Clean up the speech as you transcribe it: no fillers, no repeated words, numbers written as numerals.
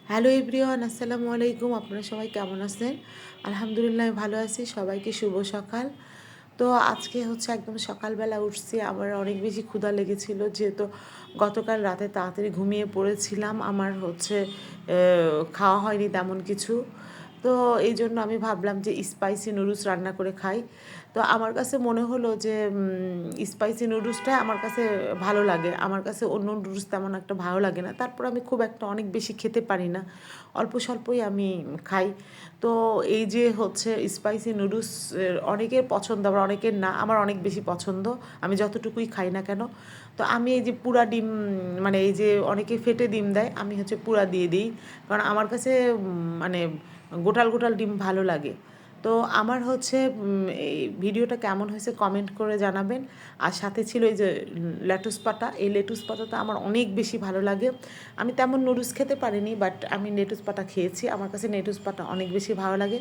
Hello everyone, আসসালামু আলাইকুম। আপনারা সবাই কেমন আছেন? আলহামদুলিল্লাহ আমি ভালো আছি। সবাইকে শুভ সকাল। তো আজকে হচ্ছে একদম সকালবেলা উঠছি, আমার অনেক বেশি ক্ষুধা লেগেছিল, যেহেতু গতকাল রাতে তাড়াতাড়ি ঘুমিয়ে পড়েছিলাম। আমার হচ্ছে খাওয়া হয়নি তেমন কিছু। তো এই জন্য আমি ভাবলাম যে স্পাইসি নুডলস রান্না করে খাই। তো আমার কাছে মনে হলো যে স্পাইসি নুডলসটাই আমার কাছে ভালো লাগে। আমার কাছে অন্য নুডলস তেমন একটা ভালো লাগে না। তারপর আমি খুব একটা অনেক বেশি খেতে পারি না, অল্প স্বল্পই আমি খাই। তো এই যে হচ্ছে স্পাইসি নুডলস অনেকের পছন্দ, আবার অনেকের না। আমার অনেক বেশি পছন্দ, আমি যতটুকুই খাই না কেন। তো আমি এই যে পুরা ডিম, মানে এই যে অনেকে ফেটে ডিম দেয়, আমি হচ্ছে পুরা দিয়ে দিই। কারণ আমার কাছে মানে গোটাল গোটাল ডিম ভালো লাগে। তো আমার হচ্ছে এই ভিডিওটা কেমন হয়েছে কমেন্ট করে জানাবেন। আর সাথে ছিল এই যে লেটুস পাতা, এই লেটুস পাতাটা আমার অনেক বেশি ভালো লাগে। আমি তেমন নুডলস খেতে পারিনি, বাট আমি লেটুস পাতা খেয়েছি। আমার কাছে লেটুস পাতা অনেক বেশি ভালো লাগে।